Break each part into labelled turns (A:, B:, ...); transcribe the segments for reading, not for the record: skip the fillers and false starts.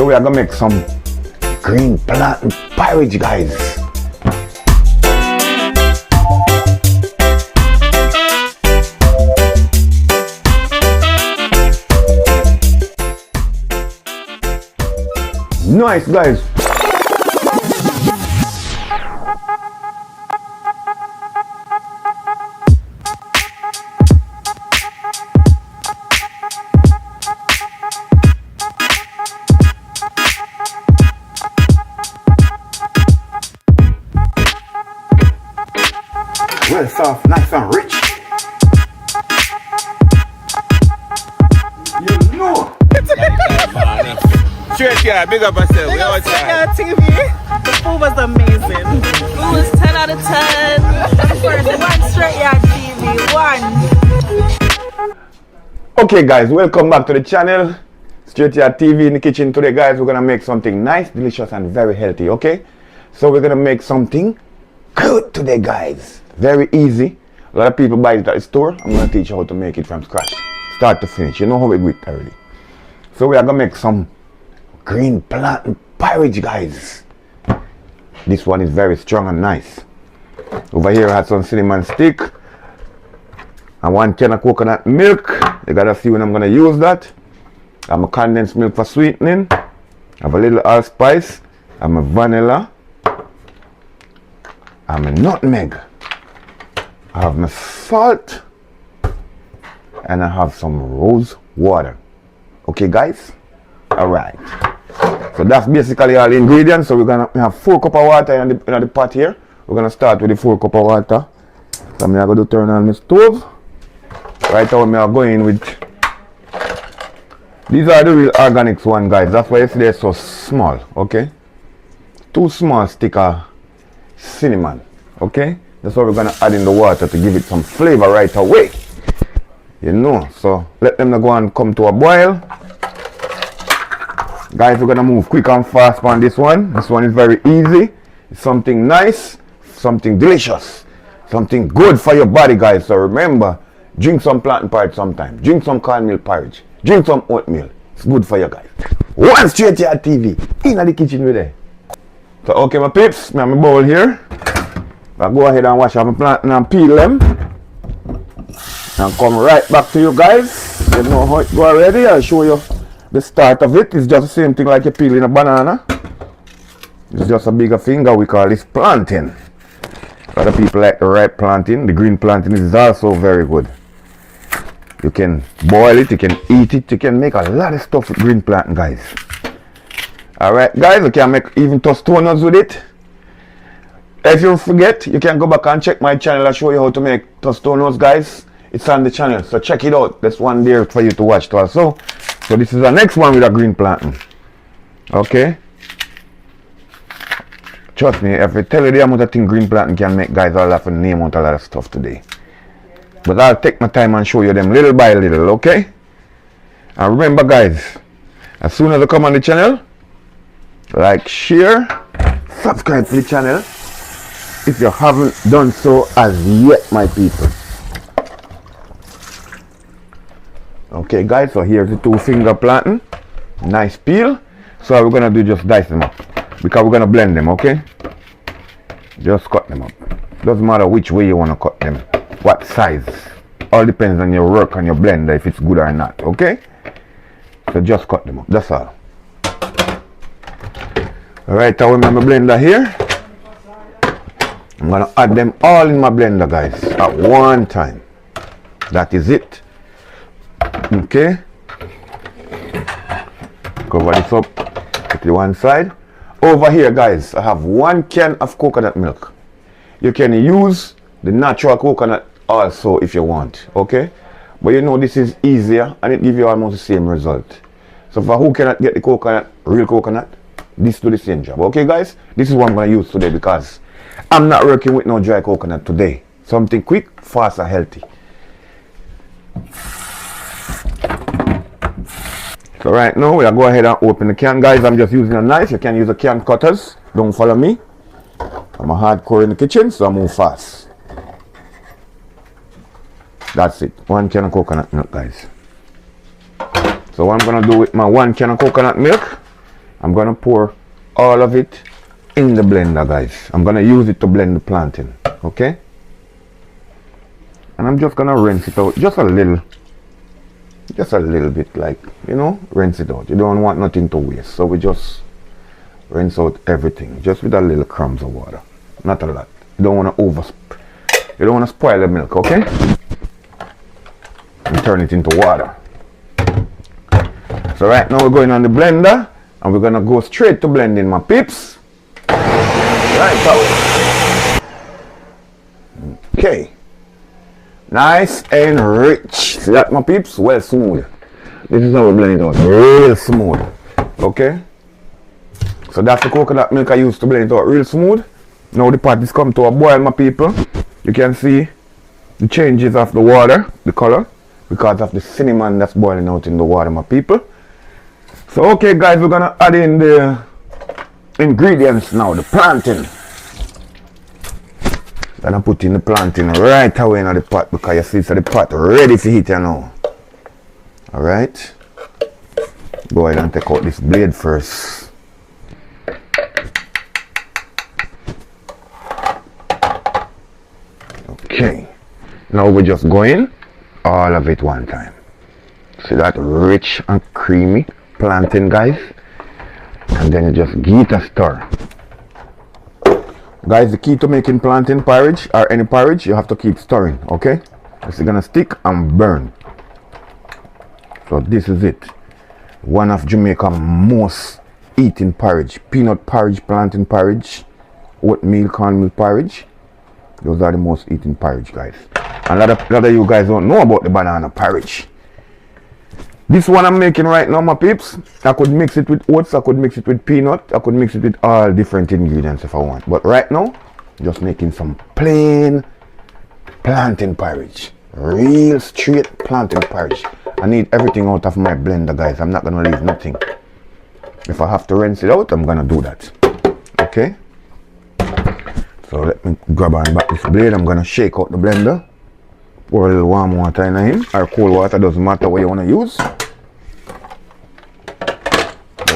A: we are gonna make some green plantain porridge, guys. Nice, guys. Well soft, nice and rich. You know. Str8yaad, big up myself.
B: Big up Str8yaad TV. The food was amazing. Food was 10 out of 10. One Str8yaad TV, one.
A: Okay, guys, welcome back to the channel. Str8yaad TV in the kitchen today, guys. We're gonna make something nice, delicious, and very healthy. Okay, so we're gonna make something good today, guys. Very easy. A lot of people buy it at the store. I'm gonna teach you how to make it from scratch, start to finish. You know how we do it already. So we are gonna make some green plantain porridge, guys. This one is very strong and nice. Over here I have some cinnamon stick and 1 can of coconut milk. You gotta see when I'm gonna use that. I have a condensed milk for sweetening. I have a little allspice. I have a vanilla. I have a nutmeg. I have my salt. And I have some rose water. Okay, guys? Alright. So that's basically all the ingredients. So we're gonna have 4 cups of water in the pot here. We're gonna start with the 4 cups of water. So I'm gonna turn on the stove. Right now I'm going with, these are the real organics one, guys. That's why they're so small. Okay, 2 small stick of cinnamon. Okay, that's what we're gonna add in the water to give it some flavor right away. You know, so let them go and come to a boil. Guys, we're gonna move quick and fast on this one. This one is very easy. It's something nice, something delicious, something good for your body, guys. So remember, drink some plantain porridge sometime. Drink some cornmeal porridge. Drink some oatmeal. It's good for you, guys. One Str8yaad TV in the kitchen with there. So okay, my peeps, I have my bowl here. I'll go ahead and wash up my plantain and peel them. And come right back to you guys. You know how it go already. I'll show you the start of it. It's just the same thing like you peeling a banana. It's just a bigger finger. We call this plantain. A lot of people like the ripe plantain. The green plantain is also very good. You can boil it, you can eat it, you can make a lot of stuff with green plantain, guys. Alright, guys, you can make even tostones with it. If you forget, you can go back and check my channel. I'll show you how to make tostones, guys. It's on the channel, so check it out. There's one there for you to watch also. So this is the next one with a green plantain. Okay. Trust me, if I tell you the amount of things green plantain can make, guys, I'll have to name out a lot of stuff today. But I'll take my time and show you them little by little, okay? And remember, guys, as soon as I come on the channel, like, share, subscribe to the channel if you haven't done so as yet, my people. Okay, guys, so here's the 2-finger plantain. Nice peel. So what we're gonna do, just dice them up because we're gonna blend them, okay? Just cut them up. Doesn't matter which way you want to cut them, what size. All depends on your work and your blender if it's good or not, okay? So just cut them up, that's all. Alright, I have my blender here. I'm gonna add them all in my blender, guys, at one time. That is it. Okay. Cover this up, put it one side. Over here, guys, I have 1 can of coconut milk. You can use the natural coconut also if you want, okay? But you know this is easier and it gives you almost the same result. So for who cannot get the coconut, real coconut, this do the same job. Okay, guys, this is what I'm going to use today because I'm not working with no dry coconut today. Something quick, fast and healthy. So right now we'll go ahead and open the can, guys. I'm just using a knife. You can use a can cutters. Don't follow me. I'm a hardcore in the kitchen, so I move fast. That's it. 1 can of coconut milk, guys. So what I'm gonna do with my 1 can of coconut milk I'm gonna pour all of it in the blender, guys. I'm gonna use it to blend the plantain, okay? And I'm just gonna rinse it out just a little bit, like, you know, rinse it out. You don't want nothing to waste, so we just rinse out everything just with a little crumbs of water, not a lot. You don't want to spoil the milk, okay? And turn it into water. So right now we're going on the blender and we're gonna go straight to blending, my peeps. Right out. Okay. Nice and rich. See that, my peeps? Well smooth. This is how we blend it out. Real smooth. Okay? So that's the coconut milk I used to blend it out real smooth. Now the pot is come to a boil, my people. You can see the changes of the water, the color, because of the cinnamon that's boiling out in the water, my people. So okay guys, we're gonna add in the ingredients now, the plantain. Gonna put in the plantain right away in the pot because you see so the pot ready to heat you now. Alright. Go ahead and take out this blade first. Okay. Now we're just going all of it one time. See that rich and creamy plantain, guys? And then you just give it a stir. Guys, the key to making plantain porridge or any porridge, you have to keep stirring, okay? It's gonna stick and burn. So this is it. One of Jamaica's most eaten porridge. Peanut porridge, plantain porridge, oatmeal, cornmeal porridge. Those are the most eaten porridge, guys. And a lot of you guys don't know about the banana porridge. This one I'm making right now, my peeps, I could mix it with oats, I could mix it with peanut, I could mix it with all different ingredients if I want. But right now, just making some plain plantain porridge. Real straight plantain porridge. I need everything out of my blender, guys. I'm not going to leave nothing. If I have to rinse it out, I'm going to do that. Okay? So let me grab on back this blade. I'm going to shake out the blender. Pour a little warm water in him, or cold water, doesn't matter what you want to use.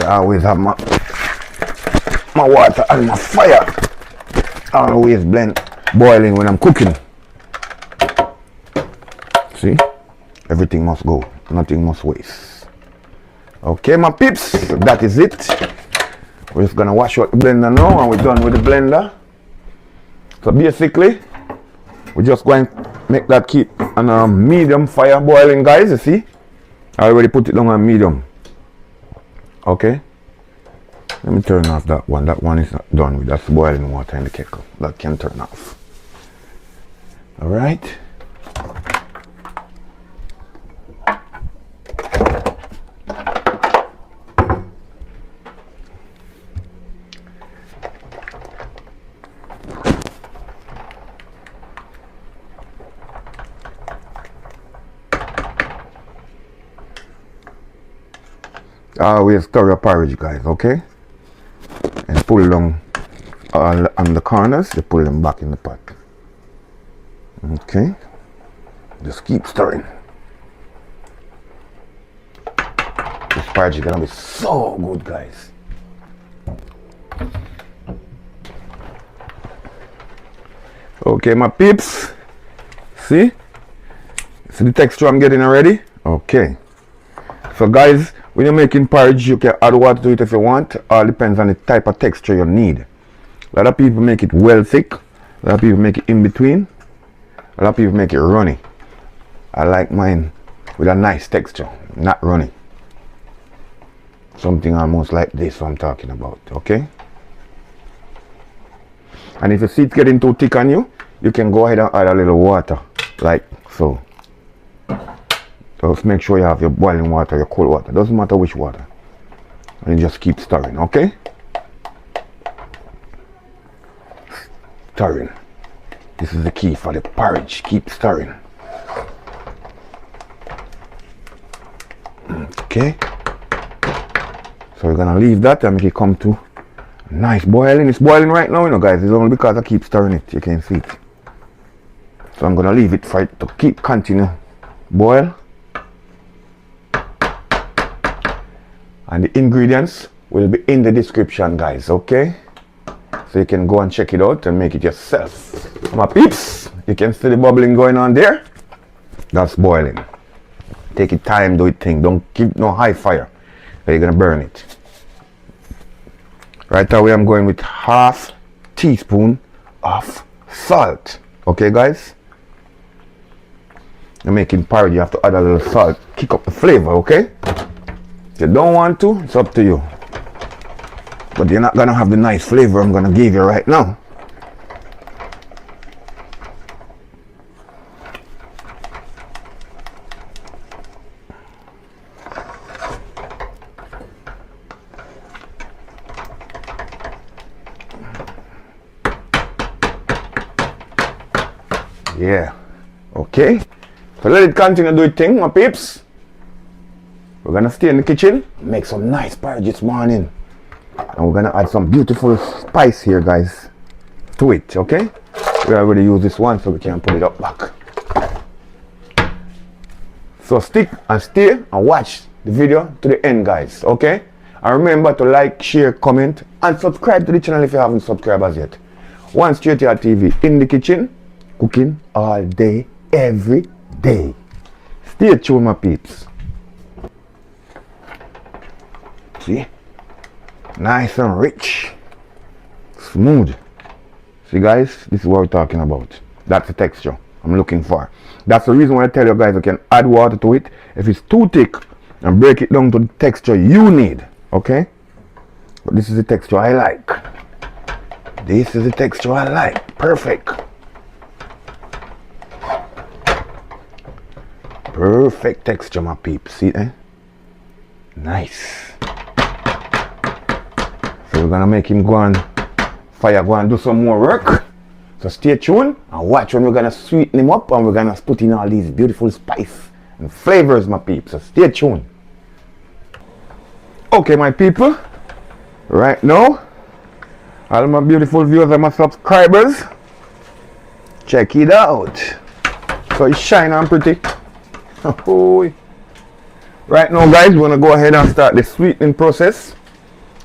A: I always have my water and my fire always boiling when I'm cooking. See, everything must go, nothing must waste. Okay, my peeps, that is it. We're just gonna wash out the blender now and we're done with the blender. So basically, we're just going to make that keep on a medium fire boiling, guys. You see, I already put it down on medium. Okay, let me turn off that one. That one is not done with. That's boiling water in the kettle. That can turn off. All right. Always stir your porridge, guys, okay? And pull them all on the corners, you pull them back in the pot. Okay? Just keep stirring. This porridge is gonna be so good, guys. Okay, my peeps. See the texture I'm getting already? Okay. So guys, when you're making porridge, you can add water to it if you want. All depends on the type of texture you need. A lot of people make it well thick. A lot of people make it in between. A lot of people make it runny. I like mine with a nice texture, not runny. Something almost like this I'm talking about, okay? And if you see it getting too thick on you, you can go ahead and add a little water, like so. So just make sure you have your boiling water, your cold water. Doesn't matter which water. And you just keep stirring, okay? Stirring. This is the key for the porridge. Keep stirring. Okay. So we're gonna leave that and make it come to nice boiling. It's boiling right now, you know, guys. It's only because I keep stirring it. You can see it. So I'm gonna leave it for it to keep continue boil. And the ingredients will be in the description, guys, okay? So you can go and check it out and make it yourself. My peeps, you can see the bubbling going on there. That's boiling. Take your time, do it thing. Don't keep no high fire, or you're gonna burn it. Right away, I'm going with half teaspoon of salt. Okay, guys? You're making porridge, you have to add a little salt, kick up the flavor, okay? If you don't want to, it's up to you. But you're not gonna have the nice flavor I'm gonna give you right now. Yeah, okay. So let it continue to do its thing, my peeps. We're gonna stay in the kitchen, make some nice porridge this morning. And we're gonna add some beautiful spice here, guys, to it, okay? We already use this one, so we can put it up back. So stick and stay and watch the video to the end, guys, okay? And remember to like, share, comment, and subscribe to the channel if you haven't subscribed as yet. Str8yaad TV in the kitchen, cooking all day, every day. Stay tuned, my peeps. See? Nice and rich. Smooth. See, guys? This is what we're talking about. That's the texture I'm looking for. That's the reason why I tell you guys you can add water to it if it's too thick and break it down to the texture you need. Okay? But this is the texture I like. This is the texture I like. Perfect. Perfect texture, my peeps. See, eh? Nice. So we're gonna make him go on fire, go and do some more work. So stay tuned and watch when we're gonna sweeten him up and we're gonna put in all these beautiful spice and flavors, my peeps. So stay tuned. Okay, my people. Right now, all my beautiful viewers and my subscribers, check it out. So it's shiny and pretty. Right now, guys, we're gonna go ahead and start the sweetening process.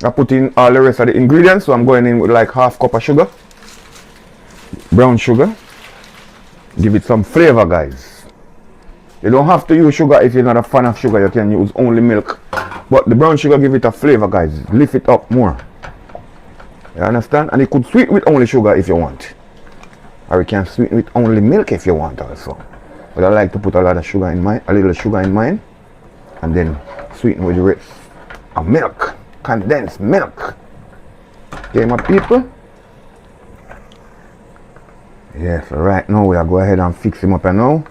A: I put in all the rest of the ingredients, so I'm going in with like half cup of sugar, brown sugar. Give it some flavor, guys. You don't have to use sugar if you're not a fan of sugar. You can use only milk, but the brown sugar give it a flavor, guys. Lift it up more. You understand? And you could sweeten with only sugar if you want, or you can sweeten with only milk if you want also. But I like to put a lot of sugar in mine, a little sugar in mine, and then sweeten with the rest of milk, condensed milk. Okay, my people. Yeah, so right now we'll go ahead and fix him up and now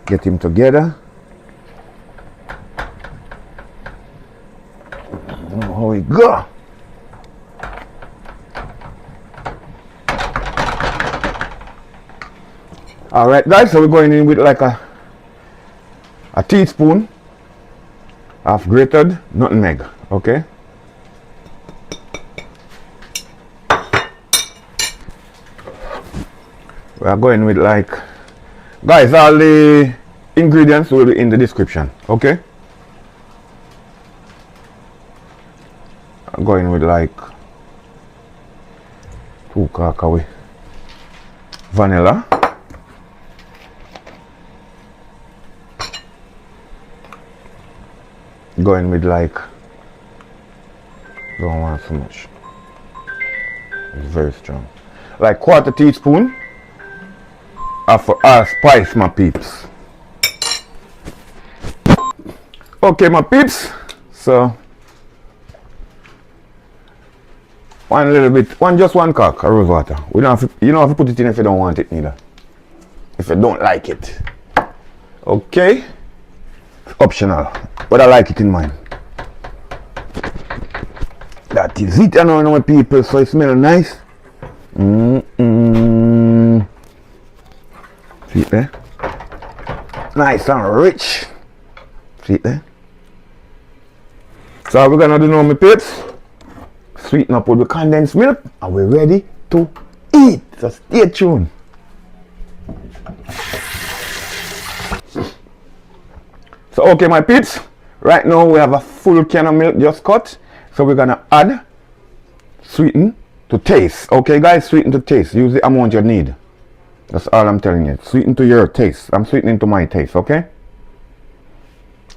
A: get him together. How we go. Alright, guys, so we're going in with like a teaspoon of grated nutmeg, okay? We are going with like, guys, all the ingredients will be in the description, okay? I'm going with like 2 cacao vanilla. Going with like, don't want so much, it's very strong, like 1/4 teaspoon of spice, my peeps. Okay, my peeps, so just one cup of rosewater. We don't have to, you don't have to put it in if you don't want it neither, if you don't like it. Okay, it's optional, but I like it in mine. That is it, I know, my people. So it smells nice. See it there? Nice and rich. See it there? So we're gonna do now, my peeps. Sweeten up with the condensed milk, and we're ready to eat. So stay tuned. So okay, my peeps. Right now we have a full can of milk just cut. So we're gonna add sweeten to taste. Okay guys, sweeten to taste. Use the amount you need. That's all I'm telling you. Sweeten to your taste. I'm sweetening to my taste, okay?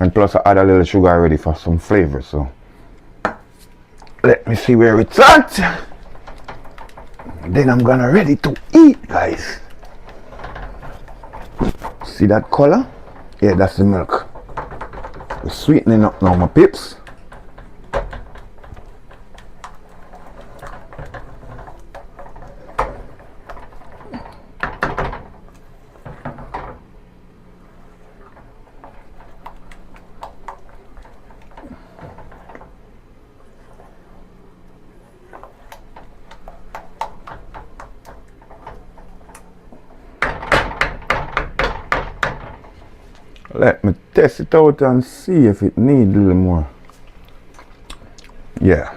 A: And plus I add a little sugar already for some flavor. So let me see where it's at. Then I'm gonna ready to eat, guys. See that color? Yeah, that's the milk. We're sweetening up now, my pips. Let me test it out and see if it needs a little more. Yeah,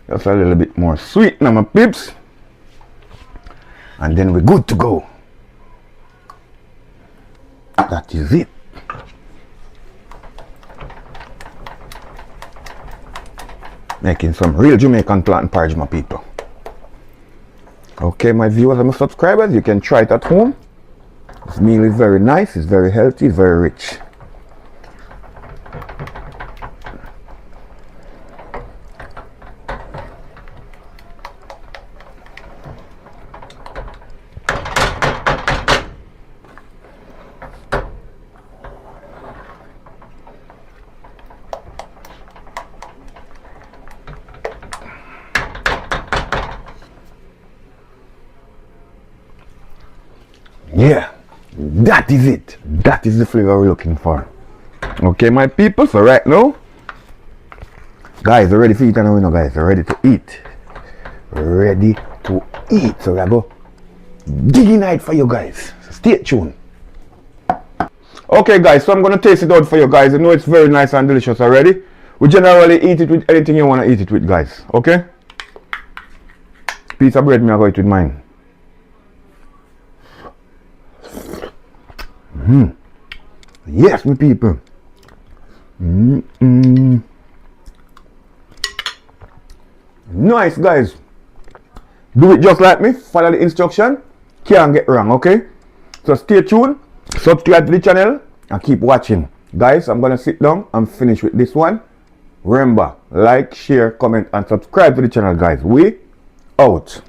A: just a little bit more sweet now, my pips. And then we're good to go. That is it. Making some real Jamaican plantain porridge, my people. Okay, my viewers and my subscribers, you can try it at home. This meal is very nice, it's very healthy, it's very rich. Yeah, that is it. That is the flavor we're looking for. Okay, my people, so right now, guys, we're ready to eat and we know, guys, we're ready to eat. Ready to eat. So we're going to go digging out for you guys. So stay tuned. Okay, guys, so I'm going to taste it out for you guys. You know it's very nice and delicious already. We generally eat it with anything you want to eat it with, guys. Okay? Piece of bread, me I go eat with mine. Yes, my people. Nice, guys. Do it just like me. Follow the instruction. Can't get wrong, okay? So stay tuned. Subscribe to the channel and keep watching. Guys, I'm gonna sit down and finish with this one. Remember, like, share, comment, and subscribe to the channel, guys. We out.